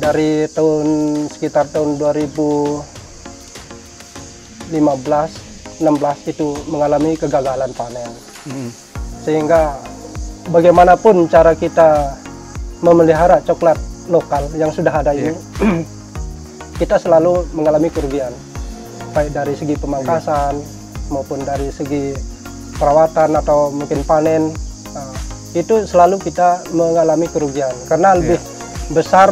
dari sekitar tahun 2015-16 itu mengalami kegagalan panen. Sehingga bagaimanapun cara kita memelihara coklat lokal yang sudah ada ini, kita selalu mengalami kerugian, baik dari segi pemangkasan maupun dari segi perawatan atau mungkin panen. Itu selalu kita mengalami kerugian karena lebih besar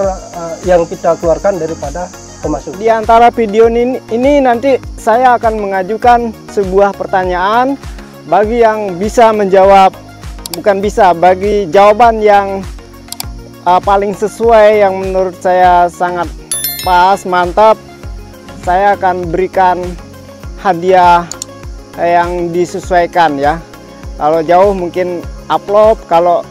yang kita keluarkan daripada pemasukan. Di antara video ini nanti saya akan mengajukan sebuah pertanyaan bagi yang bisa menjawab, bagi jawaban yang paling sesuai, yang menurut saya sangat pas, mantap, saya akan berikan hadiah yang disesuaikan ya. Kalau jauh mungkin upload, kalau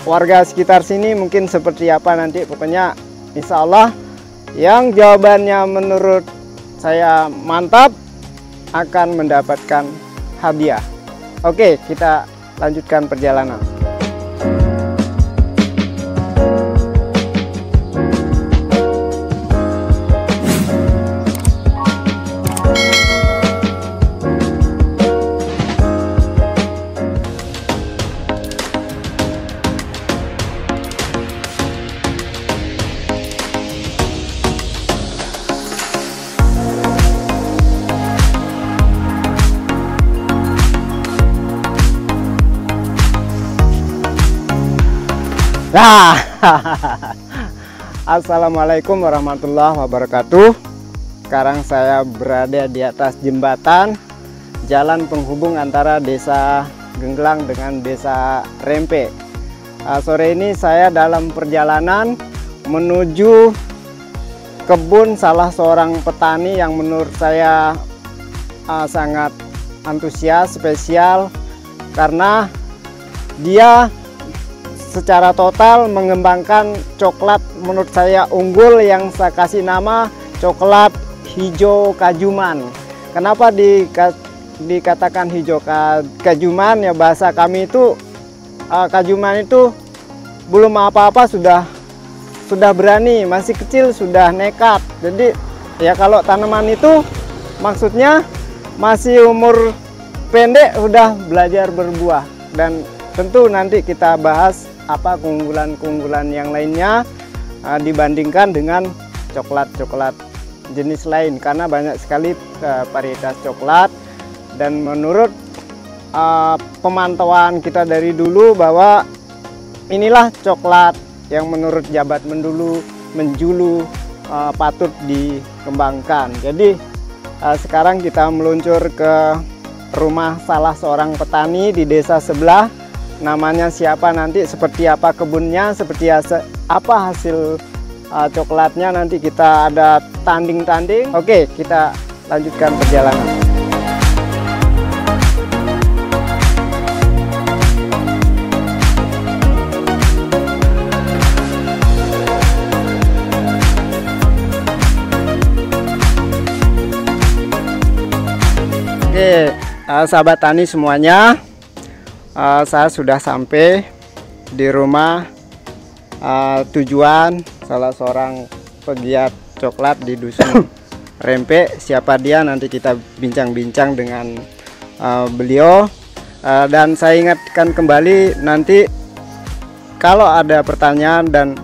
warga sekitar sini mungkin seperti apa nanti, pokoknya insya Allah yang jawabannya menurut saya mantap akan mendapatkan hadiah. Oke, kita lanjutkan perjalanan. Nah, Assalamualaikum warahmatullahi wabarakatuh. Sekarang saya berada di atas jembatan jalan penghubung antara Desa Genggelang dengan Desa Rempe. Sore ini saya dalam perjalanan menuju kebun salah seorang petani yang menurut saya sangat antusias, spesial, karena dia secara total mengembangkan coklat menurut saya unggul yang saya kasih nama coklat hijau kajuman. Kenapa dikatakan hijau kajuman? Ya bahasa kami itu kajuman itu belum apa-apa sudah berani, masih kecil sudah nekat. Jadi ya kalau tanaman itu maksudnya masih umur pendek sudah belajar berbuah. Dan tentu nanti kita bahas apa keunggulan-keunggulan yang lainnya dibandingkan dengan coklat-coklat jenis lain, karena banyak sekali varietas coklat. Dan menurut pemantauan kita dari dulu bahwa inilah coklat yang menurut Jabat Menjulu patut dikembangkan. Jadi sekarang kita meluncur ke rumah salah seorang petani di desa sebelah. Namanya siapa, nanti seperti apa kebunnya, seperti apa hasil coklatnya, nanti kita ada tanding-tanding. Oke, kita lanjutkan perjalanan. Oke, sahabat tani semuanya, saya sudah sampai di rumah tujuan salah seorang pegiat coklat di Dusun Rempe. Siapa dia nanti kita bincang-bincang dengan beliau. Dan saya ingatkan kembali, nanti kalau ada pertanyaan dan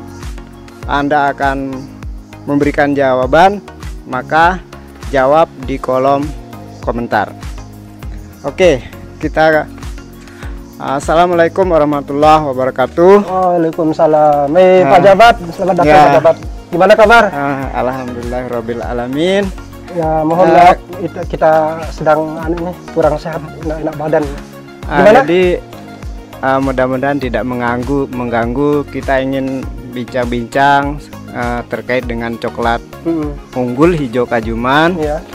Anda akan memberikan jawaban, maka jawab di kolom komentar. Oke, kita Assalamualaikum warahmatullahi wabarakatuh. Waalaikumsalam. Pak Jabat, selamat datang Pak Jabat. Gimana kabar? Alhamdulillahirabbil alamin. Ya mohon maaf, kita sedang kurang sehat, enak badan. Gimana? Jadi mudah-mudahan tidak mengganggu. Kita ingin bincang-bincang terkait dengan coklat unggul hijau kajuman. Ya.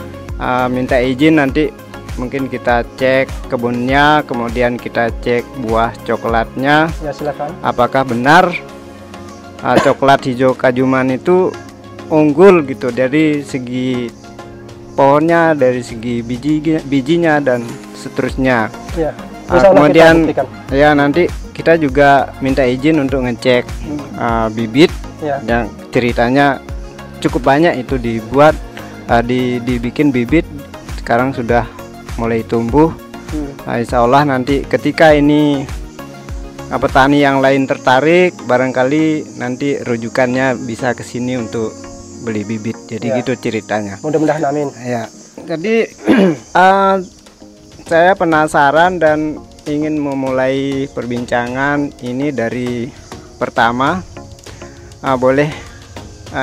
Minta izin nanti mungkin kita cek kebunnya, kemudian kita cek buah coklatnya. Ya silakan. Apakah benar coklat hijau kajuman itu unggul gitu dari segi pohonnya, dari segi bijinya dan seterusnya. Ya. Kemudian ya nanti kita juga minta izin untuk ngecek bibit. Ya. Dan ceritanya cukup banyak itu dibuat, dibikin bibit, sekarang sudah mulai tumbuh. Insya Allah nanti ketika ini petani yang lain tertarik, barangkali nanti rujukannya bisa ke sini untuk beli bibit. Jadi Ya. gitu ceritanya. Mudah-mudahan amin. Ya, jadi saya penasaran dan ingin memulai perbincangan ini dari pertama. Boleh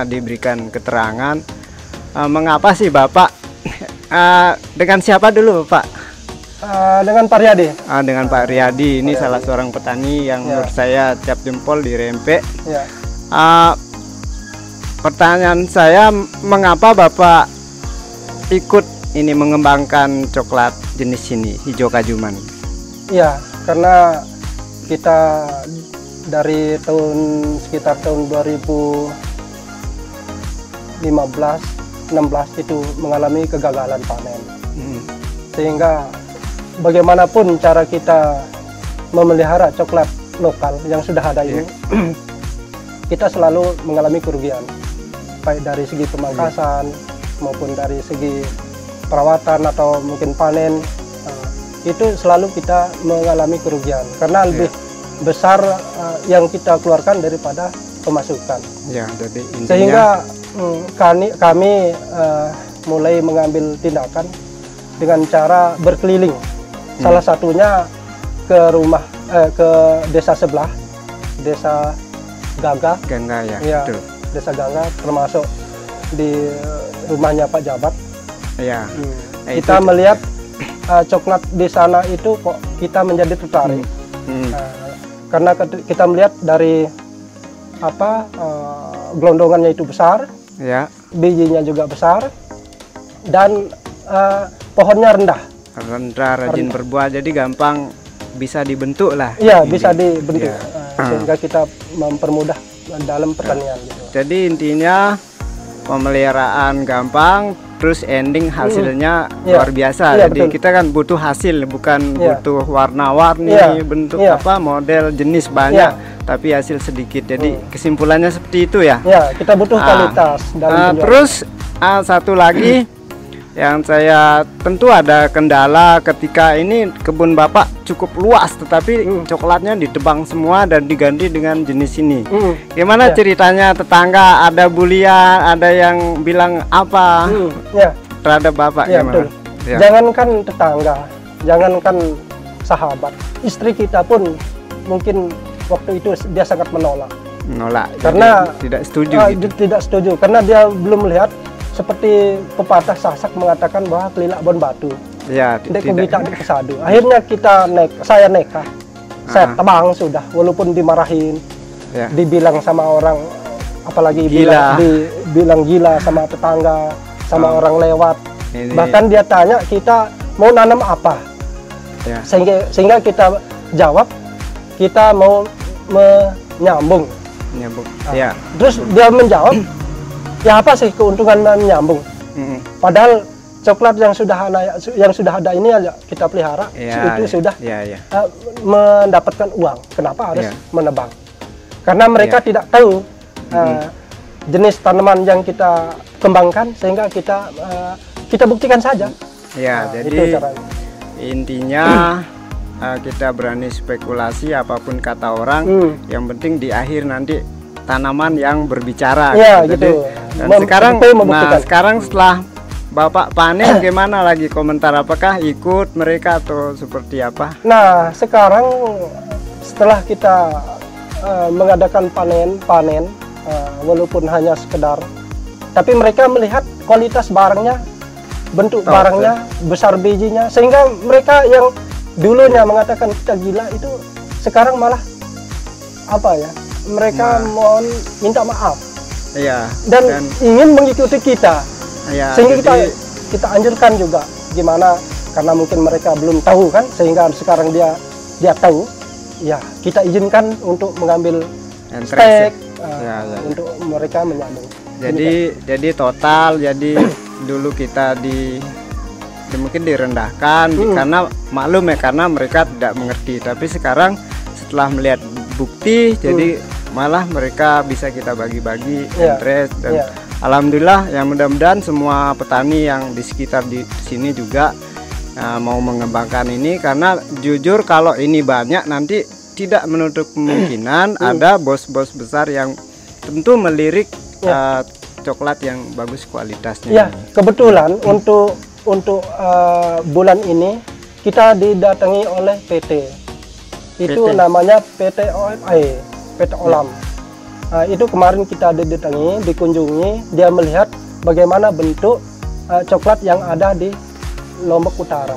diberikan keterangan mengapa sih Bapak dengan siapa dulu Pak? Dengan Pak Riyadi. Dengan Pak Riyadi, ini salah seorang petani yang menurut saya cap jempol di Rempe. Ya. Pertanyaan saya, mengapa Bapak ikut ini mengembangkan coklat jenis ini, hijau kajuman? Iya, karena kita dari sekitar tahun 2015-16 itu mengalami kegagalan panen. Sehingga bagaimanapun cara kita memelihara coklat lokal yang sudah ada ini, kita selalu mengalami kerugian, baik dari segi pemangkasan maupun dari segi perawatan atau mungkin panen. Itu selalu kita mengalami kerugian karena lebih besar yang kita keluarkan daripada pemasukan. Ya, jadi intinya, Sehingga kami mulai mengambil tindakan dengan cara berkeliling. Salah satunya ke desa sebelah, desa Gangga. Gangga ya, Ya, betul. desa Gangga, termasuk di rumahnya Pak Jabat. Ya. Kita melihat coklat di sana itu kok kita menjadi tertarik. Karena kita melihat dari gelondongannya itu besar, Ya, bijinya juga besar, dan pohonnya rendah. rajin berbuah, jadi gampang bisa dibentuk lah. Iya, bisa dibentuk. Ya. Sehingga kita mempermudah dalam pertanian. Gitu. Jadi intinya pemeliharaan gampang, terus ending hasilnya luar biasa. Iya, Jadi betul. kita kan butuh hasil, bukan Iya. butuh warna-warni, Iya. bentuk Iya. model jenis banyak, tapi hasil sedikit. Jadi kesimpulannya seperti itu ya. Ya, kita butuh kualitas dalam penjualan. Terus satu lagi yang saya tentu ada kendala ketika ini kebun Bapak cukup luas, tetapi coklatnya ditebang semua dan diganti dengan jenis ini. Gimana Ya. ceritanya, tetangga ada bulian, ada yang bilang apa Ya, terhadap Bapak? ya, Gimana? betul. Ya. Jangankan tetangga, jangankan sahabat, istri kita pun mungkin waktu itu dia sangat menolak. Menolak, Karena jadi tidak setuju gitu. dia tidak setuju karena dia belum melihat seperti pepatah Sasak mengatakan bahwa kelilak bon batu. Ya, Dek tidak. kita di kesadu. Akhirnya saya nekat. Saya tebang sudah, walaupun dimarahin, Ya. dibilang sama orang, apalagi Gila. dibilang gila sama tetangga, sama orang lewat. Ini- Bahkan dia tanya kita mau nanam apa, Ya. sehingga kita jawab kita mau menyambung. Nyambung. Ya. Terus dia menjawab, ya apa sih keuntungan menyambung? Padahal coklat yang sudah ada ini aja kita pelihara, itu sudah mendapatkan uang. Kenapa harus menebang? Karena mereka tidak tahu jenis tanaman yang kita kembangkan, sehingga kita buktikan saja. Ya, Itu jadi caranya. intinya kita berani spekulasi apapun kata orang, yang penting di akhir nanti tanaman yang berbicara. Ya, Jadi, gitu. dan Betul membuktikan. sekarang setelah Bapak panen, gimana lagi komentar? Apakah ikut mereka atau seperti apa? Nah, sekarang setelah kita mengadakan panen, walaupun hanya sekedar, tapi mereka melihat kualitas barangnya, bentuk barangnya, besar bijinya, sehingga mereka yang dulunya mengatakan kita gila itu sekarang malah mereka mohon minta maaf dan ingin mengikuti kita. Ya, Sehingga jadi, kita anjurkan juga gimana, karena mungkin mereka belum tahu kan, sehingga sekarang dia tahu, ya kita izinkan untuk mengambil stek untuk mereka menyambung. Jadi total, jadi dulu kita mungkin direndahkan karena maklum ya, karena mereka tidak mengerti. Tapi sekarang setelah melihat bukti, jadi malah mereka bisa kita bagi-bagi Iya, interest dan iya. alhamdulillah ya, mudah-mudahan semua petani yang di sekitar di sini juga mau mengembangkan ini, karena jujur kalau ini banyak nanti tidak menutup kemungkinan ada bos-bos besar yang tentu melirik coklat yang bagus kualitasnya. Ya, ini. kebetulan untuk bulan ini kita didatangi oleh PT. Itu PT. namanya PT OMA, PT Olam. Nah, itu kemarin kita didatangi, dikunjungi, dia melihat bagaimana bentuk coklat yang ada di Lombok Utara.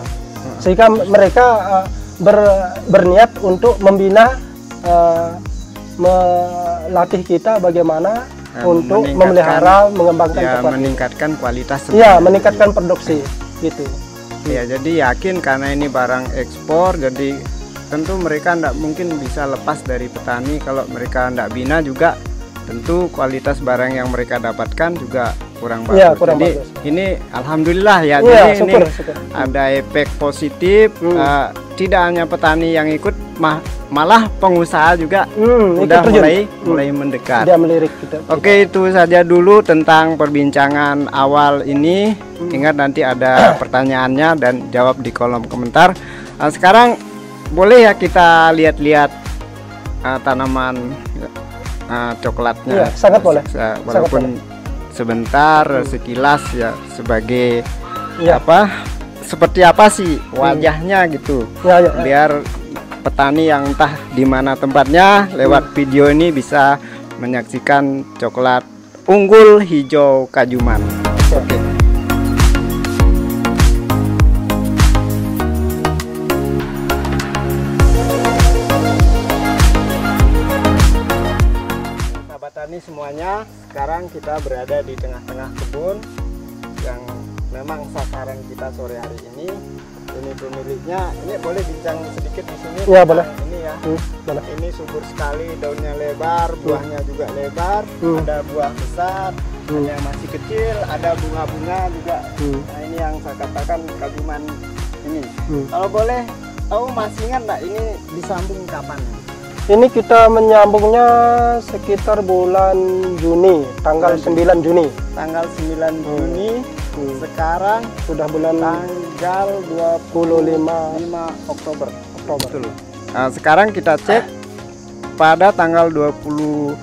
Sehingga mereka berniat untuk membina, melatih kita bagaimana untuk memelihara, mengembangkan coklat. Meningkatkan kualitas. Iya, meningkatkan produksi gitu. Ya, jadi yakin karena ini barang ekspor, jadi tentu mereka tidak mungkin bisa lepas dari petani. Kalau mereka tidak bina juga, tentu kualitas barang yang mereka dapatkan juga kurang bagus. Ya, kurang jadi bagus. ini alhamdulillah ya, Ya, jadi syukur, ini syukur. ada efek positif. Tidak hanya petani yang ikut, malah pengusaha juga udah ikut terjun. mulai mendekat. Dia melirik kita. Oke, itu saja dulu tentang perbincangan awal ini. Ingat nanti ada pertanyaannya dan jawab di kolom komentar. Sekarang boleh ya kita lihat-lihat tanaman coklatnya. Iya, sangat boleh. Walaupun sebentar, sekilas ya, sebagai Ya. seperti apa sih wajahnya gitu. Ya, ya. Biar petani yang entah di mana tempatnya lewat video ini bisa menyaksikan coklat unggul hijau Kajuman. Oke. Sahabat tani semuanya, sekarang kita berada di tengah-tengah kebun yang memang sasaran kita sore hari ini. Ini pemiliknya, ini boleh bincang sedikit di sini? Ya, boleh. Ini ya, Boleh. ini subur sekali, daunnya lebar, buahnya juga lebar, ada buah besar, ada yang masih kecil, ada bunga-bunga juga. Nah, ini yang saya katakan Kajuman ini. Kalau boleh tahu, masih ingat nggak ini disambung kapan? Ini kita menyambungnya sekitar bulan Juni, tanggal 9 Juni. Tanggal 9 Juni. Sekarang Sudah bulan tanggal 25 Oktober. Oktober. Nah, sekarang kita cek pada tanggal 25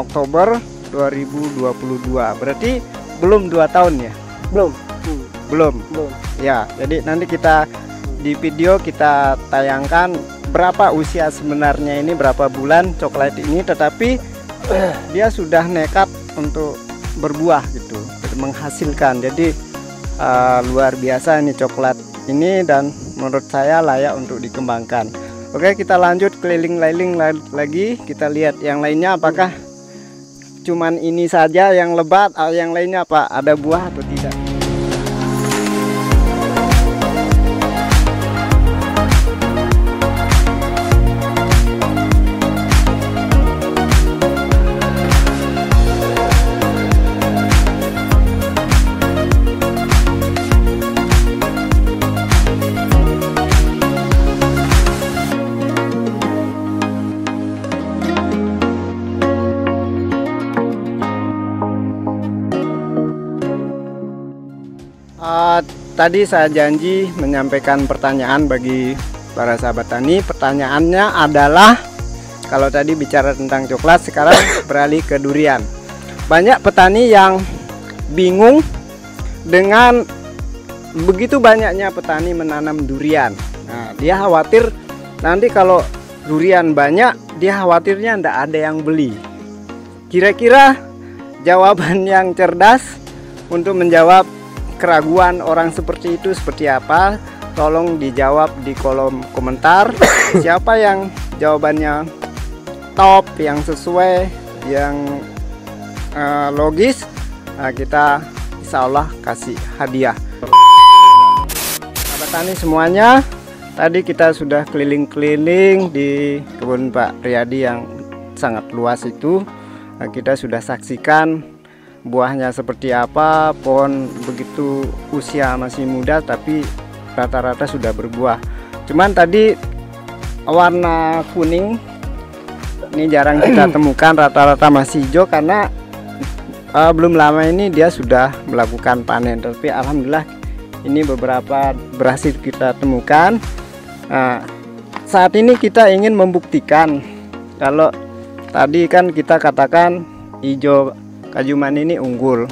Oktober 2022. Berarti belum 2 tahun ya? Belum. Belum. Belum. Ya, jadi nanti kita di video kita tayangkan berapa usia sebenarnya ini, berapa bulan coklat ini, tetapi dia sudah nekat untuk berbuah gitu, menghasilkan. Jadi luar biasa ini coklat ini, dan menurut saya layak untuk dikembangkan. Oke, kita lanjut keliling-keliling lagi, kita lihat yang lainnya apakah cuman ini saja yang lebat, yang lainnya apa ada buah atau tidak. Tadi saya janji menyampaikan pertanyaan bagi para sahabat tani. Pertanyaannya adalah, kalau tadi bicara tentang coklat, sekarang beralih ke durian. Banyak petani yang bingung dengan begitu banyaknya petani menanam durian. Nah, dia khawatir nanti kalau durian banyak, dia khawatirnya tidak ada yang beli. Kira-kira jawaban yang cerdas untuk menjawab keraguan orang seperti itu seperti apa? Tolong dijawab di kolom komentar. Siapa yang jawabannya top, yang sesuai, yang logis, kita insya Allah kasih hadiah. Sahabat tani semuanya, tadi kita sudah keliling-keliling di kebun Pak Riyadi yang sangat luas itu. Kita sudah saksikan buahnya seperti apa, pohon begitu usia masih muda tapi rata-rata sudah berbuah. Cuman tadi warna kuning Ini jarang kita temukan, rata-rata masih hijau karena belum lama ini dia sudah melakukan panen. Tapi alhamdulillah ini beberapa berhasil kita temukan. Saat ini kita ingin membuktikan kalau tadi kan kita katakan hijau kajuman ini unggul.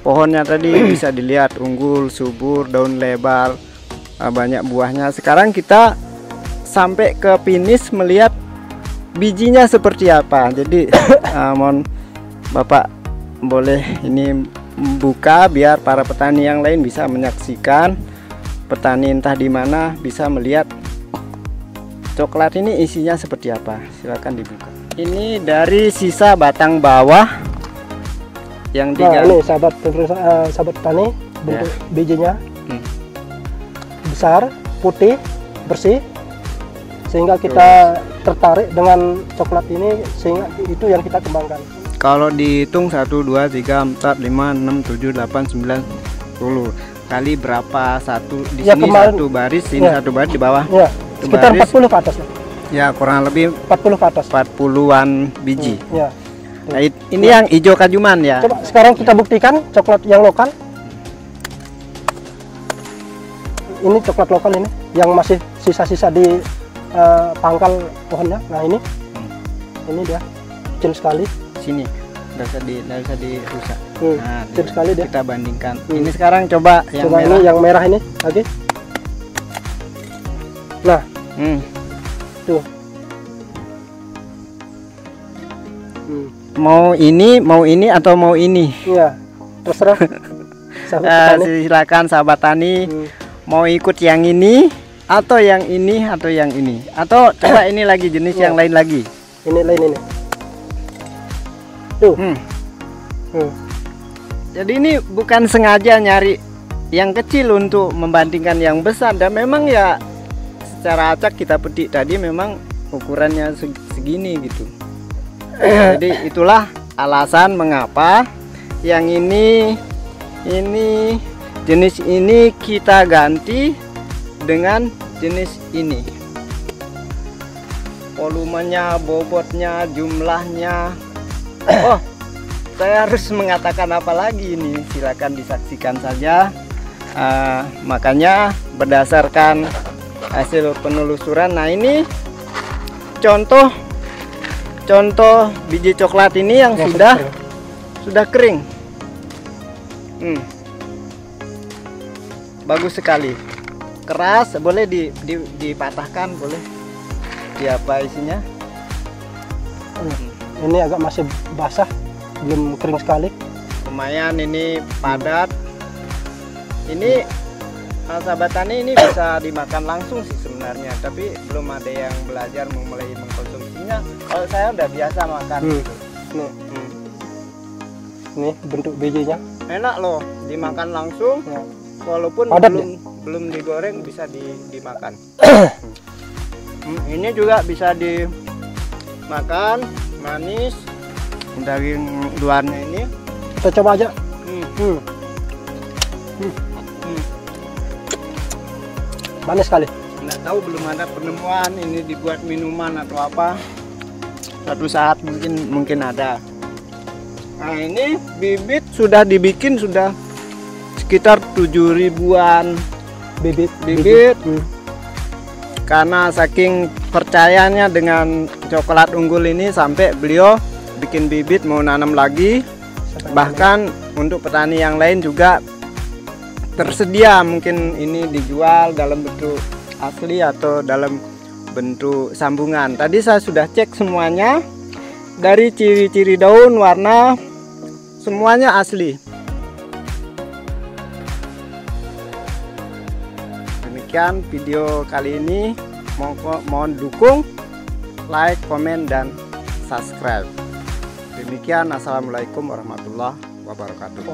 Pohonnya tadi bisa dilihat unggul, subur, daun lebar, banyak buahnya. Sekarang kita sampai ke finish melihat bijinya seperti apa. Jadi mohon Bapak boleh ini buka biar para petani yang lain bisa menyaksikan. Petani entah di mana bisa melihat coklat ini isinya seperti apa. Silakan dibuka. Ini dari sisa batang bawah yang Nah, ini sahabat petani, bentuk bijinya besar, putih, bersih, sehingga kita tertarik dengan coklat ini, sehingga itu yang kita kembangkan. Kalau dihitung 1, 2, 3, 4, 5, 6, 7, 8, 9, 10 kali berapa satu di Ya, sini kemarin, satu baris, ini satu baris di bawah. Ya, sekitar baris, 40 ke atas lah. ya kurang lebih 40 ke atas. 40-an biji. Ya. Nah, ini yang hijau kajuman ya. Coba sekarang kita buktikan coklat yang lokal. Ini coklat lokal ini yang masih sisa-sisa di pangkal pohonnya. Nah ini dia kecil sekali. Sini nggak usah dirusak. Nah, kecil sekali dia. Kita bandingkan. Ini sekarang coba yang merah. Ini yang merah ini lagi. Nah, tuh. Mau ini atau mau ini? Iya, terserah. Silakan sahabat tani, mau ikut yang ini atau yang ini atau yang ini, atau coba ini lagi jenis yang lain lagi. Ini lain ini. Tuh. Jadi ini bukan sengaja nyari yang kecil untuk membandingkan yang besar, dan memang ya secara acak kita petik tadi memang ukurannya segini gitu. Jadi itulah alasan mengapa yang ini jenis ini kita ganti dengan jenis ini. Volumenya, bobotnya, jumlahnya. Oh, saya harus mengatakan apa lagi ini? Silakan disaksikan saja. Makanya berdasarkan hasil penelusuran, nah ini contoh biji coklat ini yang sudah kering. Bagus sekali, keras, boleh dipatahkan, boleh apa isinya. Ini agak masih basah, belum kering sekali. Lumayan ini padat. Ini sahabat tani ini bisa dimakan langsung sih sebenarnya, tapi belum ada yang belajar mulai mengkonsumsinya. Kalau saya udah biasa makan gitu. Ini bentuk bijinya. Enak loh dimakan langsung, walaupun padat belum digoreng bisa dimakan. Ini juga bisa dimakan, manis. Daging luarnya ini kita coba aja. Manis sekali. Nggak tahu, belum ada penemuan ini dibuat minuman atau apa. Suatu saat mungkin ada. Nah ini bibit sudah dibikin sudah sekitar 7 ribuan bibit. Karena saking percayanya dengan coklat unggul ini sampai beliau bikin bibit mau nanam lagi. Bahkan untuk petani yang lain juga tersedia, mungkin ini dijual dalam bentuk asli atau dalam bentuk sambungan. Tadi saya sudah cek semuanya, dari ciri-ciri daun, warna, semuanya asli. Demikian video kali ini, mohon dukung, like, komen, dan subscribe. Demikian, assalamualaikum warahmatullahi wabarakatuh.